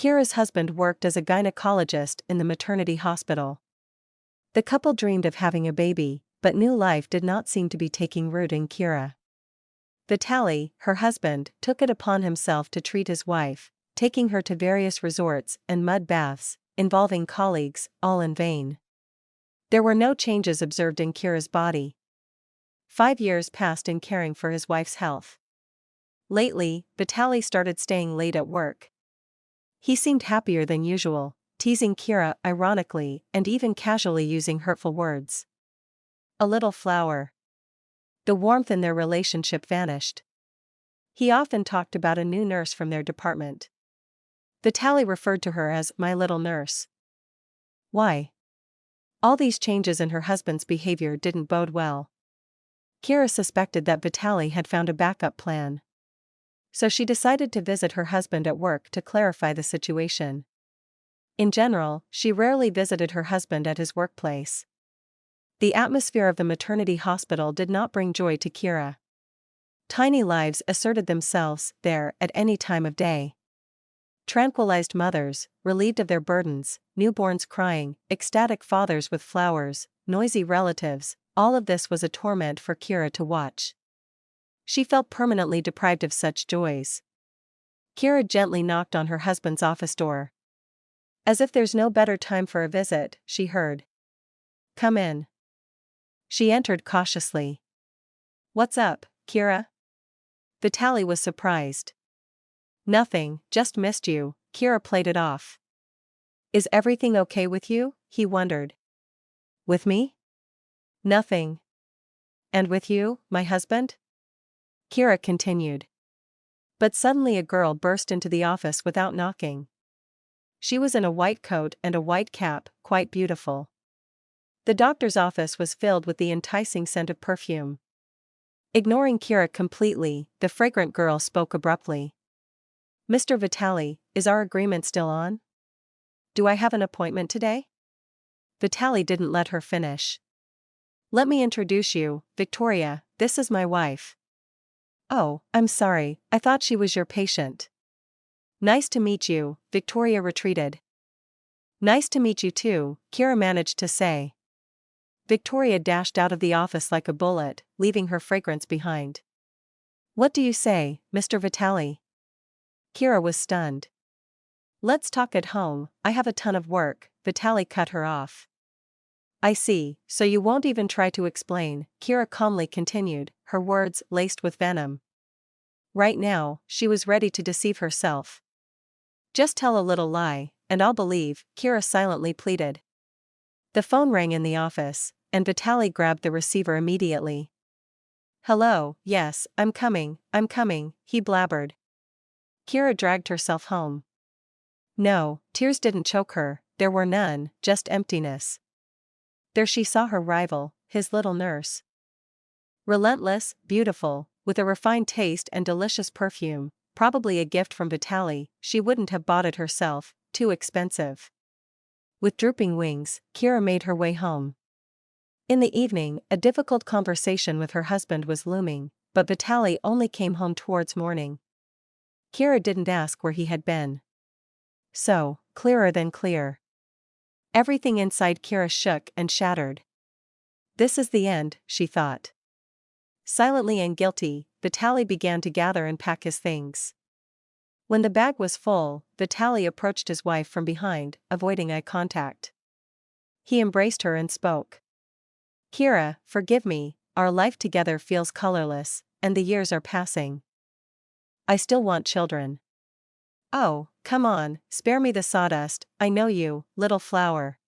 Kira's husband worked as a gynecologist in the maternity hospital. The couple dreamed of having a baby, but new life did not seem to be taking root in Kira. Vitaly, her husband, took it upon himself to treat his wife, taking her to various resorts and mud baths, involving colleagues, all in vain. There were no changes observed in Kira's body. 5 years passed in caring for his wife's health. Lately, Vitaly started staying late at work. He seemed happier than usual, teasing Kira ironically and even casually using hurtful words. A little flower. The warmth in their relationship vanished. He often talked about a new nurse from their department. Vitaly referred to her as my little nurse. Why? All these changes in her husband's behavior didn't bode well. Kira suspected that Vitaly had found a backup plan. So she decided to visit her husband at work to clarify the situation. In general, she rarely visited her husband at his workplace. The atmosphere of the maternity hospital did not bring joy to Kira. Tiny lives asserted themselves there at any time of day. Tranquilized mothers, relieved of their burdens, newborns crying, ecstatic fathers with flowers, noisy relatives, all of this was a torment for Kira to watch. She felt permanently deprived of such joys. Kira gently knocked on her husband's office door. As if there's no better time for a visit, she heard. Come in. She entered cautiously. What's up, Kira? Vitaly was surprised. Nothing, just missed you, Kira played it off. Is everything okay with you? He wondered. With me? Nothing. And with you, my husband? Kira continued. But suddenly a girl burst into the office without knocking. She was in a white coat and a white cap, quite beautiful. The doctor's office was filled with the enticing scent of perfume. Ignoring Kira completely, the fragrant girl spoke abruptly. Mr. Vitaly, is our agreement still on? Do I have an appointment today? Vitaly didn't let her finish. Let me introduce you, Victoria, this is my wife. Oh, I'm sorry, I thought she was your patient. Nice to meet you, Victoria retreated. Nice to meet you too, Kira managed to say. Victoria dashed out of the office like a bullet, leaving her fragrance behind. What do you say, Mr. Vitaly? Kira was stunned. Let's talk at home, I have a ton of work, Vitaly cut her off. I see, so you won't even try to explain, Kira calmly continued, her words laced with venom. Right now, she was ready to deceive herself. Just tell a little lie, and I'll believe, Kira silently pleaded. The phone rang in the office, and Vitaly grabbed the receiver immediately. Hello, yes, I'm coming, he blabbered. Kira dragged herself home. No, tears didn't choke her, there were none, just emptiness. There she saw her rival, his little nurse. Relentless, beautiful, with a refined taste and delicious perfume, probably a gift from Vitaly, she wouldn't have bought it herself, too expensive. With drooping wings, Kira made her way home. In the evening, a difficult conversation with her husband was looming, but Vitaly only came home towards morning. Kira didn't ask where he had been. So, clearer than clear. Everything inside Kira shook and shattered. This is the end, she thought. Silently and guilty, Vitaly began to gather and pack his things. When the bag was full, Vitaly approached his wife from behind, avoiding eye contact. He embraced her and spoke. Kira, forgive me, our life together feels colorless, and the years are passing. I still want children. Oh, come on, spare me the sawdust, I know you, little flower.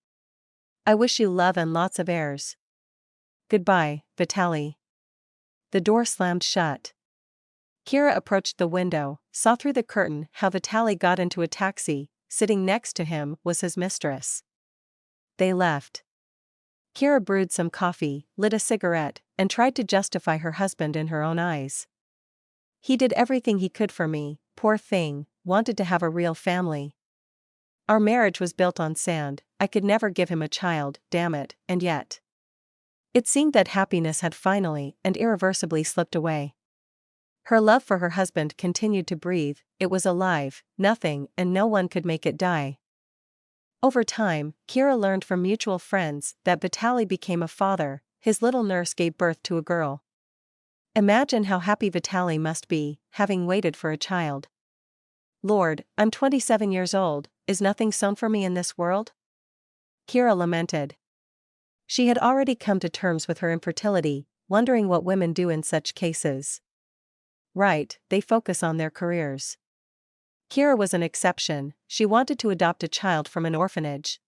I wish you love and lots of heirs. Goodbye, Vitaly. The door slammed shut. Kira approached the window, saw through the curtain how Vitaly got into a taxi, sitting next to him was his mistress. They left. Kira brewed some coffee, lit a cigarette, and tried to justify her husband in her own eyes. He did everything he could for me, poor thing, wanted to have a real family. Our marriage was built on sand, I could never give him a child, damn it, and yet. It seemed that happiness had finally and irreversibly slipped away. Her love for her husband continued to breathe, it was alive, nothing and no one could make it die. Over time, Kira learned from mutual friends that Vitaly became a father, his little nurse gave birth to a girl. Imagine how happy Vitaly must be, having waited for a child. Lord, I'm 27 years old, is nothing sown for me in this world? Kira lamented. She had already come to terms with her infertility, wondering what women do in such cases. Right, they focus on their careers. Kira was an exception, she wanted to adopt a child from an orphanage.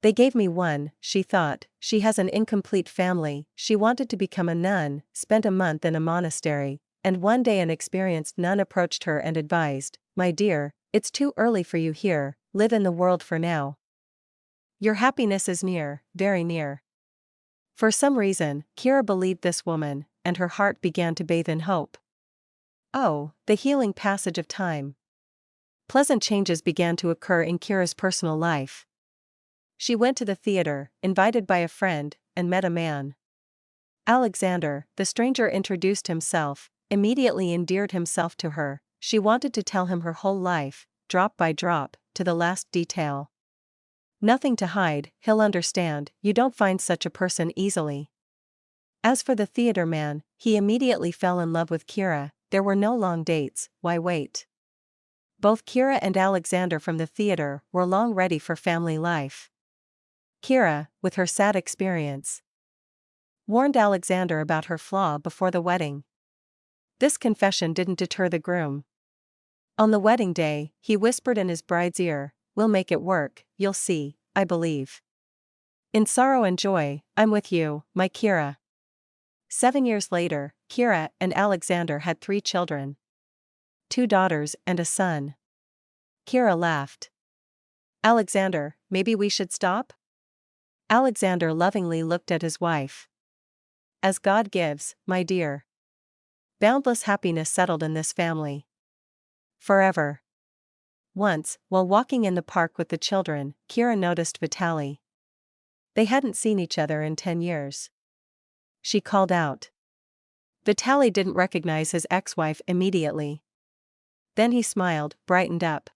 They gave me one, she thought, she has an incomplete family, she wanted to become a nun, spent a month in a monastery, and one day an experienced nun approached her and advised, "My dear, it's too early for you here, live in the world for now. Your happiness is near, very near." For some reason, Kira believed this woman, and her heart began to bathe in hope. Oh, the healing passage of time. Pleasant changes began to occur in Kira's personal life. She went to the theater, invited by a friend, and met a man. Alexander, the stranger introduced himself, immediately endeared himself to her, she wanted to tell him her whole life, drop by drop, to the last detail. Nothing to hide, he'll understand, you don't find such a person easily. As for the theater man, he immediately fell in love with Kira, there were no long dates, why wait? Both Kira and Alexander from the theater were long ready for family life. Kira, with her sad experience, warned Alexander about her flaw before the wedding. This confession didn't deter the groom. On the wedding day, he whispered in his bride's ear, "We'll make it work, you'll see, I believe. In sorrow and joy, I'm with you, my Kira." 7 years later, Kira and Alexander had 3 children. 2 daughters and a son. Kira laughed. "Alexander, maybe we should stop?" Alexander lovingly looked at his wife. "As God gives, my dear." Boundless happiness settled in this family. Forever. Once, while walking in the park with the children, Kira noticed Vitaly. They hadn't seen each other in 10 years. She called out. Vitaly didn't recognize his ex-wife immediately. Then he smiled, brightened up.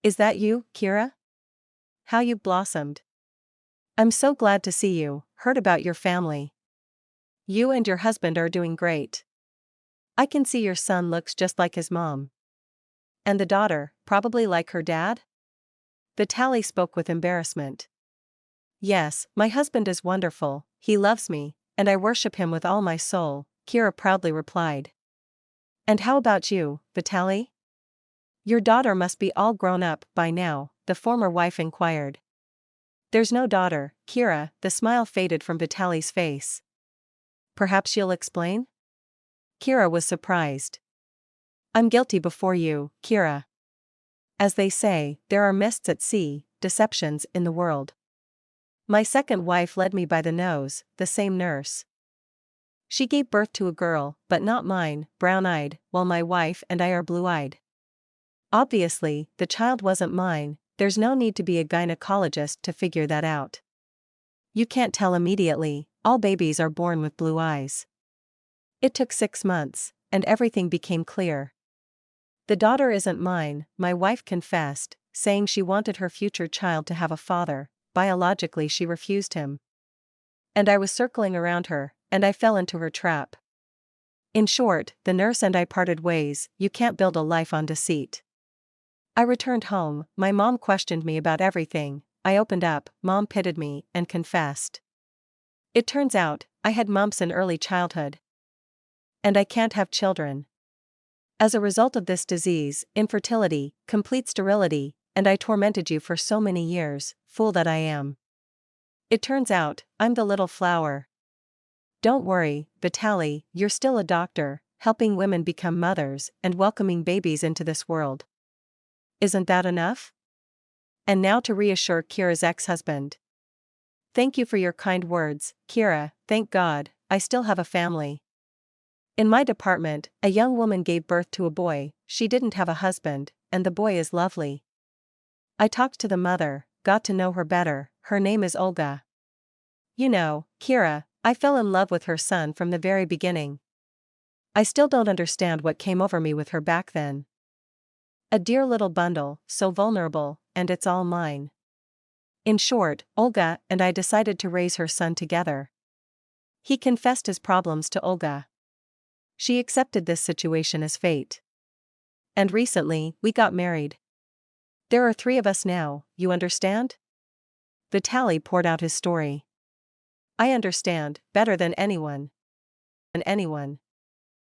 "Is that you, Kira? How you've blossomed. I'm so glad to see you, heard about your family. You and your husband are doing great. I can see your son looks just like his mom. And the daughter, probably like her dad?" Vitaly spoke with embarrassment. "Yes, my husband is wonderful, he loves me, and I worship him with all my soul," Kira proudly replied. "And how about you, Vitaly? Your daughter must be all grown up by now," the former wife inquired. "There's no daughter, Kira," the smile faded from Vitaly's face. "Perhaps you'll explain?" Kira was surprised. "I'm guilty before you, Kira. As they say, there are mists at sea, deceptions in the world. My second wife led me by the nose, the same nurse. She gave birth to a girl, but not mine, brown-eyed, while my wife and I are blue-eyed. Obviously, the child wasn't mine, there's no need to be a gynecologist to figure that out. You can't tell immediately, all babies are born with blue eyes. It took 6 months, and everything became clear. The daughter isn't mine," my wife confessed, saying she wanted her future child to have a father, biologically she refused him. And I was circling around her, and I fell into her trap. In short, the nurse and I parted ways, you can't build a life on deceit. I returned home, my mom questioned me about everything, I opened up, mom pitied me, and confessed. It turns out, I had mumps in early childhood. And I can't have children. As a result of this disease, infertility, complete sterility, and I tormented you for so many years, fool that I am. It turns out, I'm the little flower. Don't worry, Vitaly, you're still a doctor, helping women become mothers and welcoming babies into this world. Isn't that enough?" And now to reassure Kira's ex-husband. "Thank you for your kind words, Kira, thank God, I still have a family. In my department, a young woman gave birth to a boy, she didn't have a husband, and the boy is lovely. I talked to the mother, got to know her better, her name is Olga. You know, Kira, I fell in love with her son from the very beginning. I still don't understand what came over me with her back then. A dear little bundle, so vulnerable, and it's all mine. In short, Olga and I decided to raise her son together. He confessed his problems to Olga. She accepted this situation as fate. And recently, we got married. There are 3 of us now, you understand? Vitaly poured out his story. I understand, better than anyone.